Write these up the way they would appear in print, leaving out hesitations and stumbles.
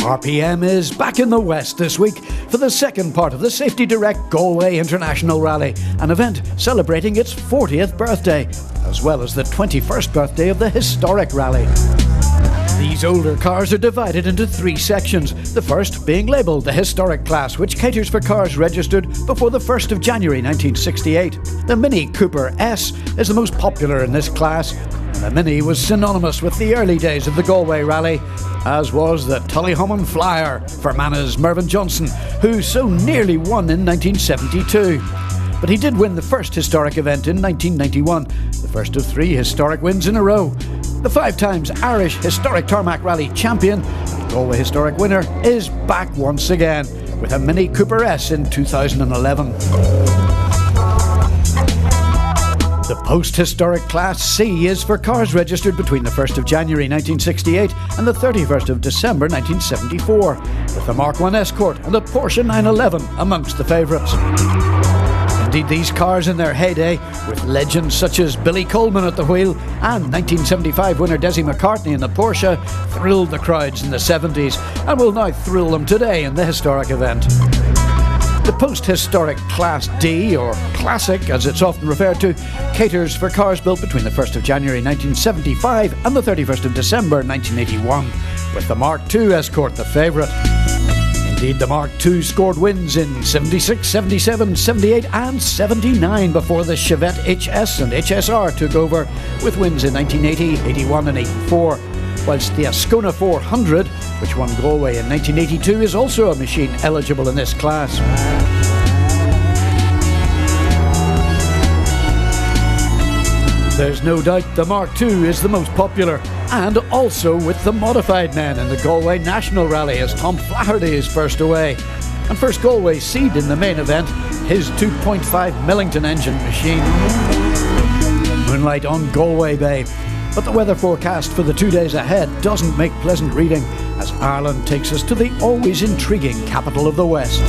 RPM is back in the West this week for the second part of the Safety Direct Galway International Rally, an event celebrating its 40th birthday, as well as the 21st birthday of the historic rally. These older cars are divided into three sections, the first being labelled the Historic Class, which caters for cars registered before the 1st of January 1968. The Mini Cooper S is the most popular in this class, and the Mini was synonymous with the early days of the Galway Rally, as was the Tullyhomon Flyer for Fermanagh's Mervyn Johnson, who so nearly won in 1972. But he did win the first historic event in 1991, the first of three historic wins in a row. The 5 times Irish Historic Tarmac Rally champion and Galway Historic winner is back once again with a Mini Cooper S in 2011. The post-historic Class C is for cars registered between the 1st of January 1968 and the 31st of December 1974, with the Mark I Escort and the Porsche 911 amongst the favourites. Indeed, these cars in their heyday, with legends such as Billy Coleman at the wheel and 1975 winner Desi McCartney in the Porsche, thrilled the crowds in the 70s and will now thrill them today in the historic event. The post-historic Class D, or Classic as it's often referred to, caters for cars built between the 1st of January 1975 and the 31st of December 1981, with the Mark II Escort the favourite. Indeed, the Mark II scored wins in 76, 77, 78 and 79 before the Chevette HS and HSR took over, with wins in 1980, 81 and 84, whilst the Ascona 400, which won Galway in 1982, is also a machine eligible in this class. There's no doubt the Mark II is the most popular, and also with the modified men in the Galway National Rally, as Tom Flaherty is first away. And first Galway seed in the main event, his 2.5 Millington engine machine. Moonlight on Galway Bay. But the weather forecast for the 2 days ahead doesn't make pleasant reading, as Ireland takes us to the always intriguing capital of the West.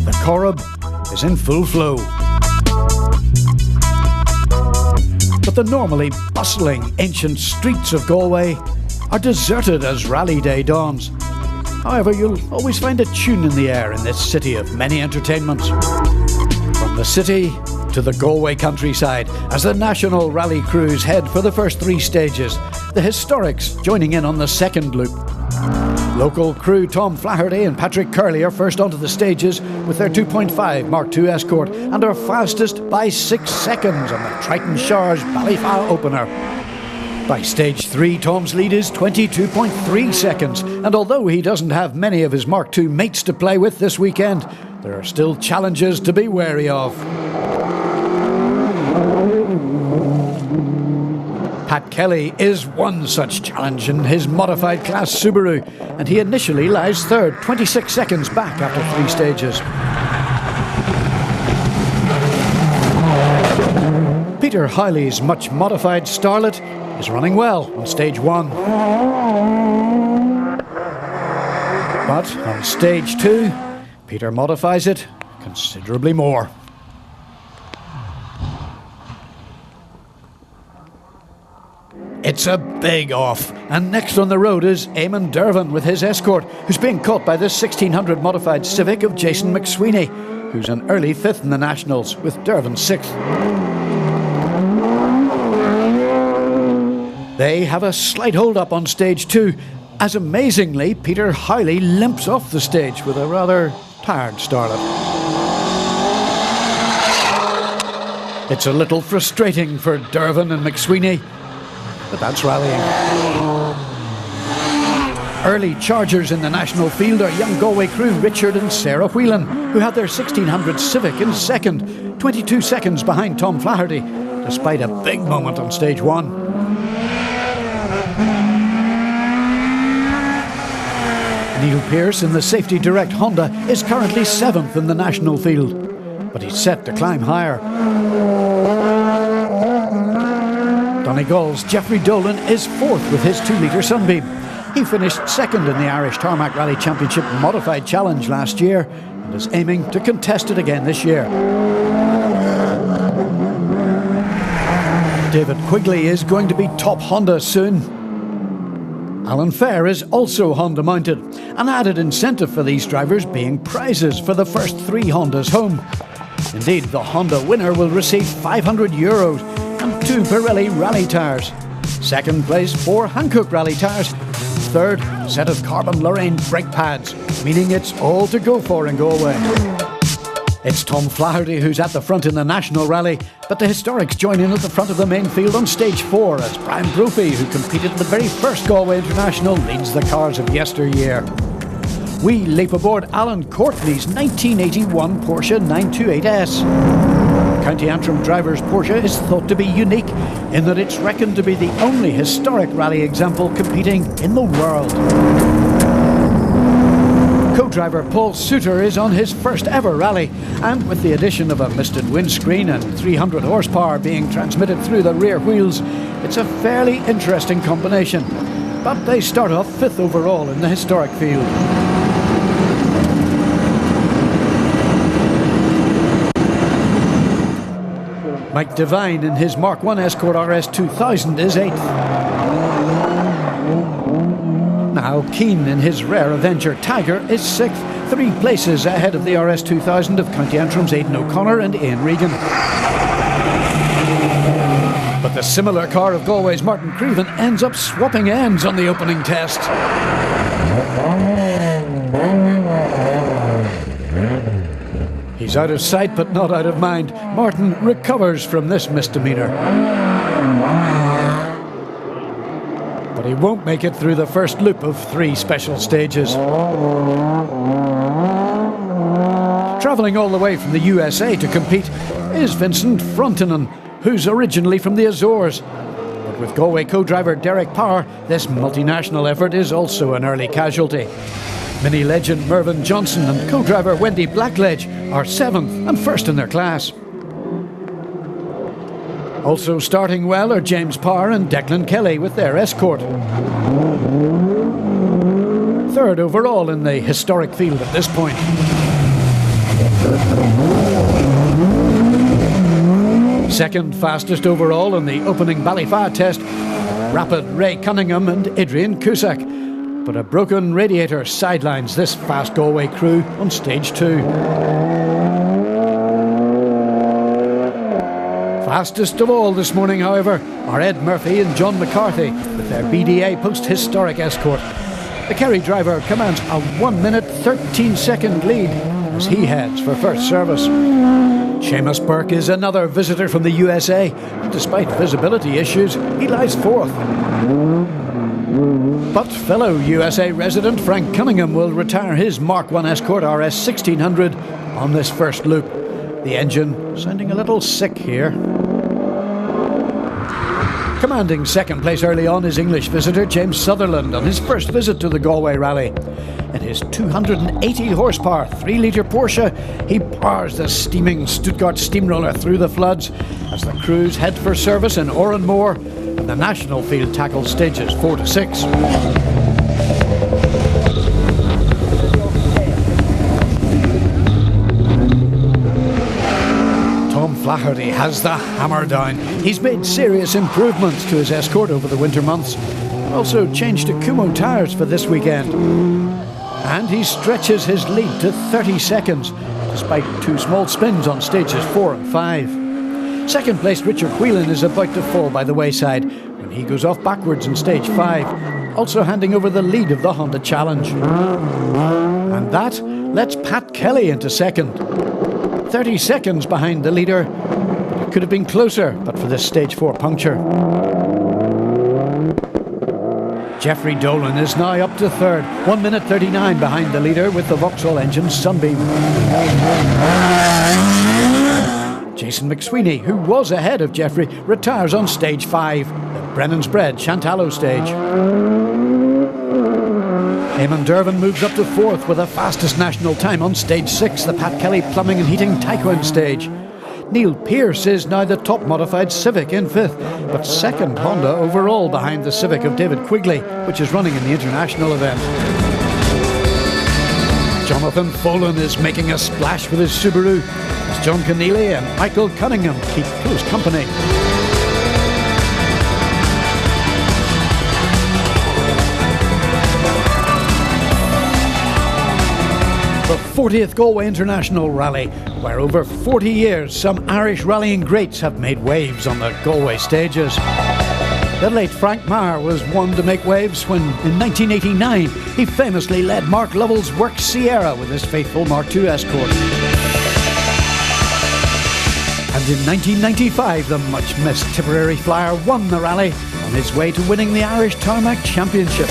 The Corrib is in full flow. But the normally bustling ancient streets of Galway are deserted as rally day dawns. However, you'll always find a tune in the air in this city of many entertainments. From the city to the Galway countryside, as the national rally crews head for the first 3 stages, the Historics joining in on the second loop. Local crew Tom Flaherty and Patrick Curley are first onto the stages with their 2.5 Mark II Escort and are fastest by 6 seconds on the Triton Charge Ballyfa opener. By stage 3, Tom's lead is 22.3 seconds, and although he doesn't have many of his Mark II mates to play with this weekend, there are still challenges to be wary of. Pat Kelly is one such challenge in his modified class Subaru, and he initially lies third, 26 seconds back after 3 stages. Peter Howley's much modified Starlet is running well on stage 1. But on stage 2, Peter modifies it considerably more. It's a big off, and next on the road is Eamon Dervin with his Escort, who's being caught by the 1600 modified Civic of Jason McSweeney, who's an early 5th in the Nationals, with Dervin 6th. They have a slight hold-up on stage 2, as amazingly Peter Howley limps off the stage with a rather tired Starlet. It's a little frustrating for Dervin and McSweeney, but that's rallying. Early chargers in the national field are young Galway crew Richard and Sarah Whelan, who had their 1600 Civic in second, 22 seconds behind Tom Flaherty, despite a big moment on stage 1. Neil Pearce in the Safety Direct Honda is currently 7th in the national field, but he's set to climb higher. Donegal's Jeffrey Dolan is 4th with his 2-litre Sunbeam. He finished 2nd in the Irish Tarmac Rally Championship Modified Challenge last year and is aiming to contest it again this year. David Quigley is going to be top Honda soon. Alan Fair is also Honda mounted, an added incentive for these drivers being prizes for the first 3 Hondas home. Indeed, the Honda winner will receive €500 and 2 Pirelli rally tyres. Second place, 4 Hankook rally tyres. Third, set of carbon Lorraine brake pads, meaning it's all to go for in Galway. It's Tom Flaherty who's at the front in the National Rally, but the Historics join in at the front of the main field on stage 4 as Brian Brophy, who competed at the very first Galway International, leads the cars of yesteryear. We leap aboard Alan Courtney's 1981 Porsche 928S. County Antrim driver's Porsche is thought to be unique in that it's reckoned to be the only historic rally example competing in the world. Co-driver Paul Suter is on his first ever rally, and with the addition of a misted windscreen and 300 horsepower being transmitted through the rear wheels, it's a fairly interesting combination. But they start off 5th overall in the historic field. Mike Devine in his Mark I Escort RS 2000 is 8th. Now Keane in his rare Avenger Tiger is 6th, 3 places ahead of the RS 2000 of County Antrim's Aidan O'Connor and Ian Regan. But the similar car of Galway's Martin Creven ends up swapping ends on the opening test. He's out of sight but not out of mind. Martin recovers from this misdemeanour. But he won't make it through the first loop of 3 special stages. Travelling all the way from the USA to compete is Vincent Frontenac, who's originally from the Azores. But with Galway co-driver Derek Power, this multinational effort is also an early casualty. Mini legend Mervyn Johnson and co-driver Wendy Blackledge are 7th and 1st in their class. Also starting well are James Parr and Declan Kelly with their Escort. 3rd overall in the historic field at this point. Second fastest overall in the opening Ballyfa test, rapid Ray Cunningham and Adrian Cusack. But a broken radiator sidelines this fast Galway crew on stage 2. Fastest of all this morning, however, are Ed Murphy and John McCarthy with their BDA post-historic Escort. The Kerry driver commands a 1-minute 13-second lead as he heads for first service. Seamus Burke is another visitor from the USA. Despite visibility issues, he lies 4th. But fellow USA resident Frank Cunningham will retire his Mark I Escort RS 1600 on this first loop. The engine sounding a little sick here. Commanding second place early on is English visitor James Sutherland on his first visit to the Galway Rally. In his 280 horsepower 3-litre Porsche, he powers the steaming Stuttgart steamroller through the floods as the crews head for service in Oranmore and the national field tackles stages 4 to 6. Tom Flaherty has the hammer down. He's made serious improvements to his Escort over the winter months. Also changed to Kumho tyres for this weekend. And he stretches his lead to 30 seconds, despite 2 small spins on stages 4 and 5. Second placed Richard Whelan is about to fall by the wayside when he goes off backwards in stage 5, also handing over the lead of the Honda Challenge. And that lets Pat Kelly into second. 30 seconds behind the leader. It could have been closer, but for this stage 4 puncture. Jeffrey Dolan is now up to 3rd, 1 minute 39 behind the leader with the Vauxhall engine Sunbeam. Jason McSweeney, who was ahead of Jeffrey, retires on stage 5, the Brennan's Bread Chantallo stage. Eamon Dervin moves up to 4th with the fastest national time on stage 6, the Pat Kelly Plumbing and Heating Taekwon stage. Neil Pearce is now the top modified Civic in 5th, but 2nd Honda overall behind the Civic of David Quigley, which is running in the international event. Jonathan Folan is making a splash with his Subaru as John Keneally and Michael Cunningham keep close company. the 40th Galway International Rally, where over 40 years some Irish rallying greats have made waves on the Galway stages. The late Frank Marr was one to make waves when, in 1989, he famously led Mark Lovell's Work Sierra with his faithful Mark II Escort. And in 1995, the much-missed Tipperary Flyer won the rally on his way to winning the Irish Tarmac Championship.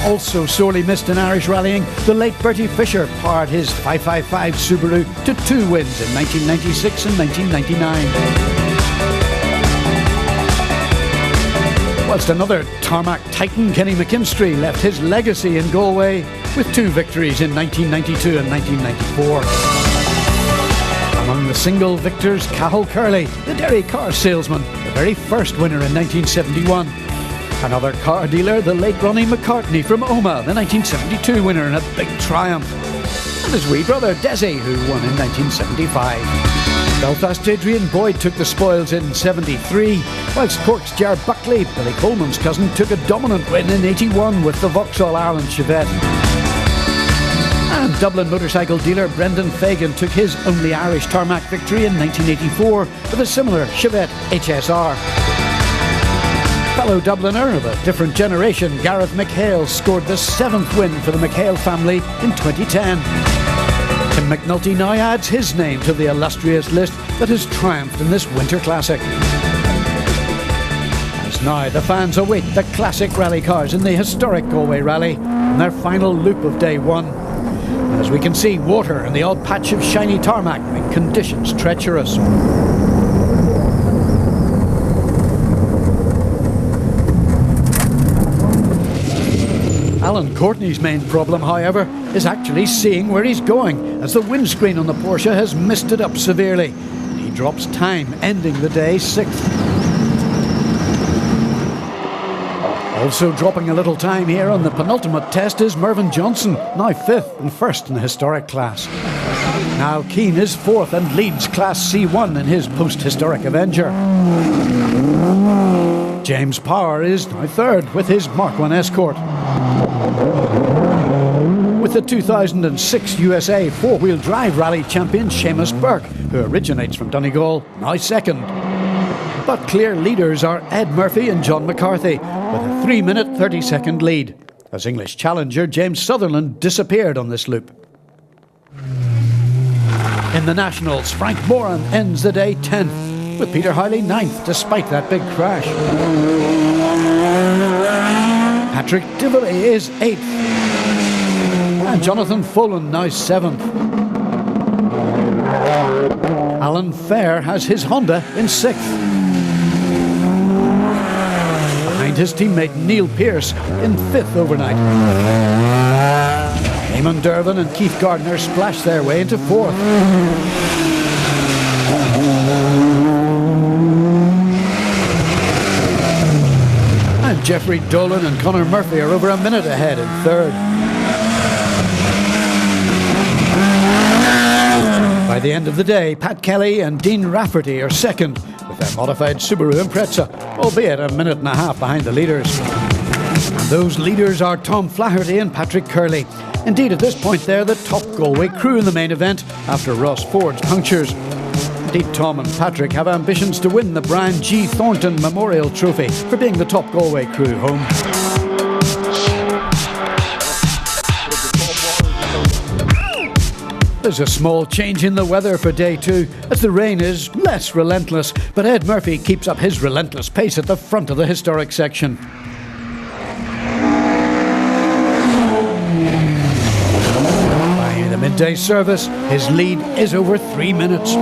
Also sorely missed in Irish rallying, the late Bertie Fisher powered his 555 Subaru to 2 wins in 1996 and 1999. Whilst another tarmac titan, Kenny McKinstry, left his legacy in Galway with 2 victories in 1992 and 1994. Among the single victors, Cathal Curley, the Derry car salesman, the very first winner in 1971. Another car dealer, the late Ronnie McCartney from Omagh, the 1972 winner in a big triumph. And his wee brother, Desi, who won in 1975. Belfast Adrian Boyd took the spoils in 73, whilst Cork's Ger Buckley, Billy Coleman's cousin, took a dominant win in 81 with the Vauxhall Ireland Chevette. And Dublin motorcycle dealer Brendan Fagan took his only Irish tarmac victory in 1984 with a similar Chevette HSR. Fellow Dubliner of a different generation, Gareth McHale, scored the 7th win for the McHale family in 2010. Tim McNulty now adds his name to the illustrious list that has triumphed in this winter classic. As now the fans await the classic rally cars in the historic Galway Rally in their final loop of day 1. As we can see, water and the odd patch of shiny tarmac make conditions treacherous. Alan Courtney's main problem, however, is actually seeing where he's going, as the windscreen on the Porsche has misted up severely. He drops time, ending the day 6th. Also dropping a little time here on the penultimate test is Mervyn Johnson, now 5th and 1st in the historic class. Niall Keane is 4th and leads Class C1 in his post-historic Avenger. James Power is now 3rd with his Mark I Escort. With the 2006 USA four-wheel drive rally champion Seamus Burke, who originates from Donegal, now 2nd. But clear leaders are Ed Murphy and John McCarthy, with a 3-minute 30-second lead, as English challenger James Sutherland disappeared on this loop. In the Nationals, Frank Moran ends the day 10th, with Peter Howley 9th despite that big crash. Patrick Tivoli is 8th, and Jonathan Folan now 7th. Alan Fair has his Honda in 6th. Behind his teammate Neil Pearce in 5th overnight. Eamon Dervin and Keith Gardner splash their way into 4th. And Jeffrey Dolan and Conor Murphy are over a minute ahead in 3rd. By the end of the day, Pat Kelly and Dean Rafferty are 2nd with their modified Subaru Impreza, albeit a minute and a half behind the leaders. And those leaders are Tom Flaherty and Patrick Curley. Indeed, at this point, they're the top Galway crew in the main event after Ross Ford's punctures. Indeed, Tom and Patrick have ambitions to win the Brian G. Thornton Memorial Trophy for being the top Galway crew home. There's a small change in the weather for day 2, as the rain is less relentless, but Ed Murphy keeps up his relentless pace at the front of the historic section. By the midday service, his lead is over 3 minutes.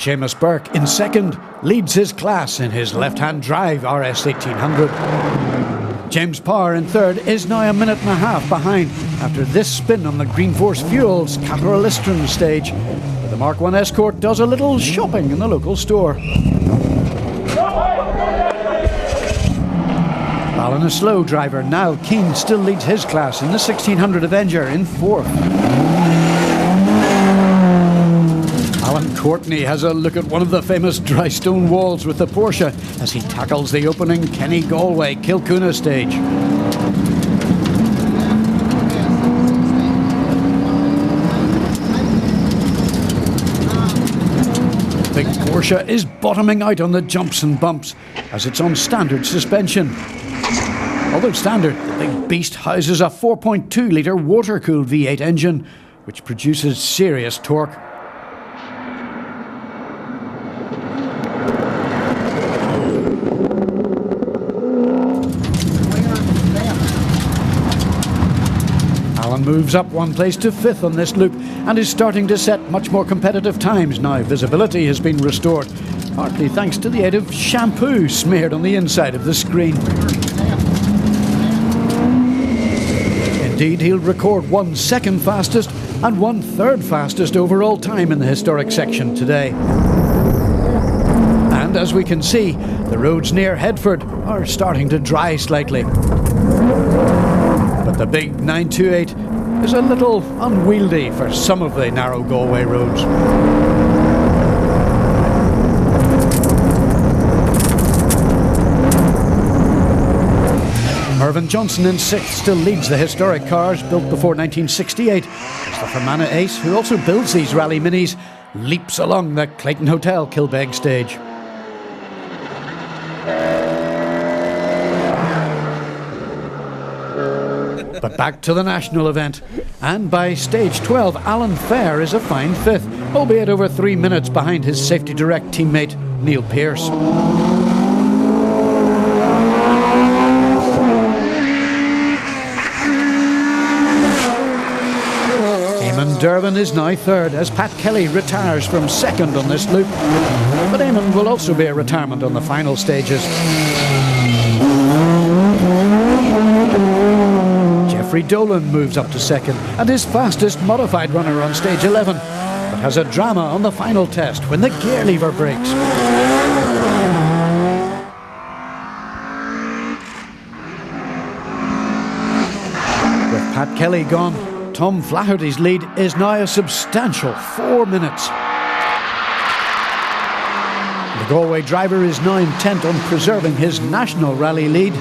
Seamus Burke in 2nd leads his class in his left-hand drive RS 1800. James Power in 3rd is now a minute and a half behind after this spin on the Green Force Fuels Cathal stage, where the Mark I Escort does a little shopping in the local store. While a slow driver, Niall Keane still leads his class in the 1600 Avenger in 4th. Alan Courtney has a look at one of the famous dry stone walls with the Porsche as he tackles the opening Kenny Galway Kilcoona stage. big Porsche is bottoming out on the jumps and bumps as it's on standard suspension. Although standard, the big beast houses a 4.2 litre water-cooled V8 engine, which produces serious torque. Alan moves up one place to 5th on this loop and is starting to set much more competitive times now visibility has been restored, partly thanks to the aid of shampoo smeared on the inside of the screen. Indeed, he'll record 1 second fastest and 1/3 fastest overall time in the historic section today. And as we can see, the roads near Headford are starting to dry slightly. But the big 928 is a little unwieldy for some of the narrow Galway roads. Mervyn Johnson in 6th still leads the historic cars built before 1968 as the Fermanagh Ace, who also builds these rally minis, leaps along the Clayton Hotel Kilbeg stage. But back to the national event, and by stage 12 Alan Fair is a fine 5th, albeit over 3 minutes behind his Safety Direct teammate Neil Pearce. Eamon Durbin is now 3rd as Pat Kelly retires from 2nd on this loop, but Eamon will also be a retirement on the final stages. Jeffrey Dolan moves up to 2nd and is fastest modified runner on stage 11, but has a drama on the final test when the gear lever breaks. With Pat Kelly gone, Tom Flaherty's lead is now a substantial 4 minutes. The Galway driver is now intent on preserving his national rally lead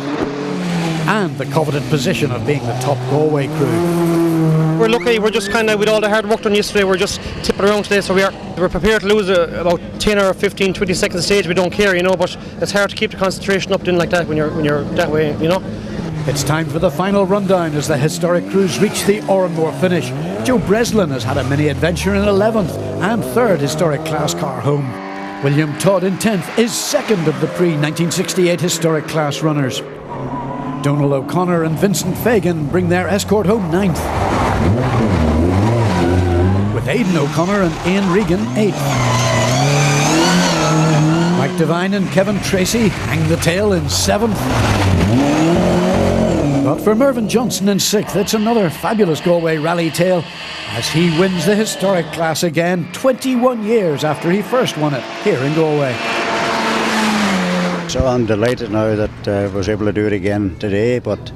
and the coveted position of being the top Galway crew. We're lucky, we're just kind of, with all the hard work done yesterday, we're just tipping around today, so we're prepared to lose about 10 or 15, 20 seconds stage, we don't care, you know, but it's hard to keep the concentration up then like that when you're that way, you know. It's time for the final rundown as the historic crews reach the Oranmore finish. Joe Breslin has had a mini adventure in 11th and 3rd historic class car home. William Todd in 10th is 2nd of the pre-1968 historic class runners. Donal O'Connor and Vincent Fagan bring their Escort home 9th, with Aidan O'Connor and Ian Regan 8th. Mike Devine and Kevin Tracy hang the tail in 7th. But for Mervyn Johnson in 6th, it's another fabulous Galway rally tale as he wins the historic class again 21 years after he first won it here in Galway. So I'm delighted now that I was able to do it again today, but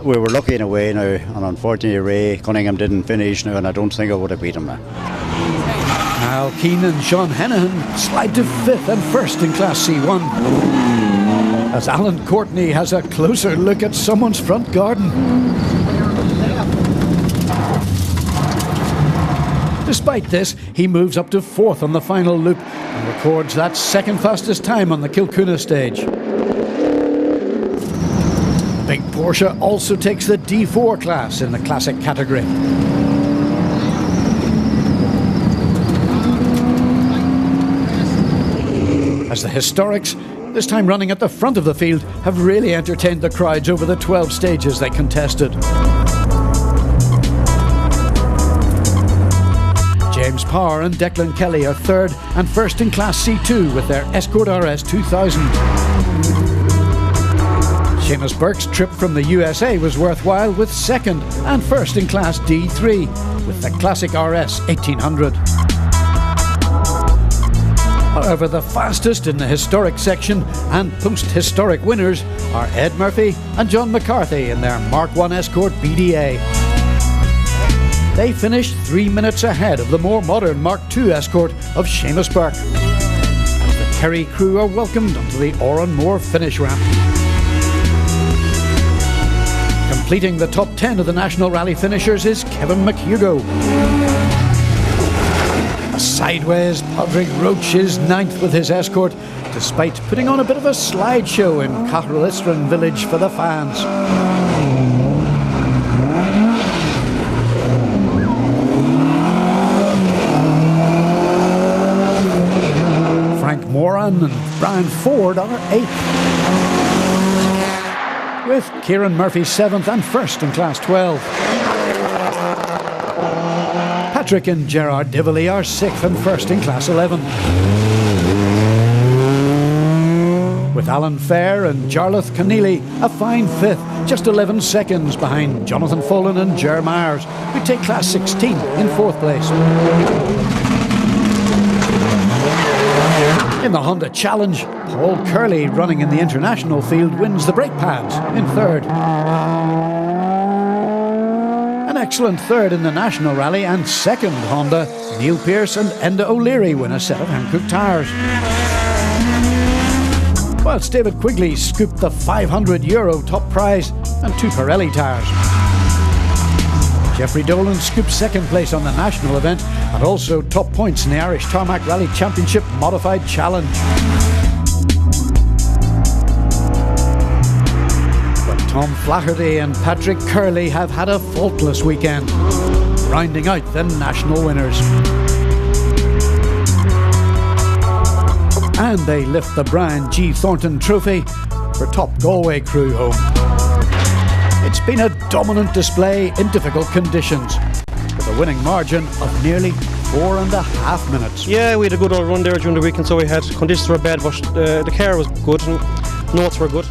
we were lucky in a way now, and unfortunately Ray Cunningham didn't finish now, and I don't think I would have beat him now. Al Keane and Sean Hennihan slide to 5th and 1st in Class C1 as Alan Courtney has a closer look at someone's front garden. Despite this, he moves up to 4th on the final loop and records that 2nd fastest time on the Kilcoona stage. The big Porsche also takes the D4 class in the classic category. As the historics, this time running at the front of the field, have really entertained the crowds over the 12 stages they contested. James Power and Declan Kelly are 3rd and 1st in Class C2 with their Escort RS 2000. Seamus Burke's trip from the USA was worthwhile with 2nd and 1st in Class D3 with the classic RS 1800. However, the fastest in the historic section and post-historic winners are Ed Murphy and John McCarthy in their Mark I Escort BDA. They finished 3 minutes ahead of the more modern Mark II Escort of Seamus Burke, as the Kerry crew are welcomed onto the Oranmore finish ramp. Completing the top 10 of the National Rally finishers is Kevin McHugo. A Sideways, Padraig Roach is 9th with his Escort, despite putting on a bit of a slideshow in Catherallistran village for the fans. Frank Moran and Brian Ford are 8th, with Kieran Murphy 7th and 1st in Class 12. Patrick and Gerard Dively are 6th and 1st in Class 11. With Alan Fair and Jarlath Keneally a fine 5th, just 11 seconds behind Jonathan Folan and Ger Myers, who take Class 16 in 4th place. In the Honda Challenge, Paul Curley, running in the international field, wins the brake pads in 3rd. An excellent 3rd in the national rally, and 2nd Honda, Neil Pearce and Enda O'Leary win a set of Hankook tyres. Whilst David Quigley scooped the €500 top prize and 2 Pirelli tyres. Jeffrey Dolan scooped 2nd place on the national event and also top points in the Irish Tarmac Rally Championship Modified Challenge. But Tom Flaherty and Patrick Curley have had a faultless weekend, rounding out the national winners. And they lift the Brian G. Thornton Trophy for top Galway crew home. It's been a dominant display in difficult conditions, with a winning margin of nearly 4.5 minutes. Yeah, we had a good old run there during the weekend, so we had conditions were bad, but the car was good and notes were good.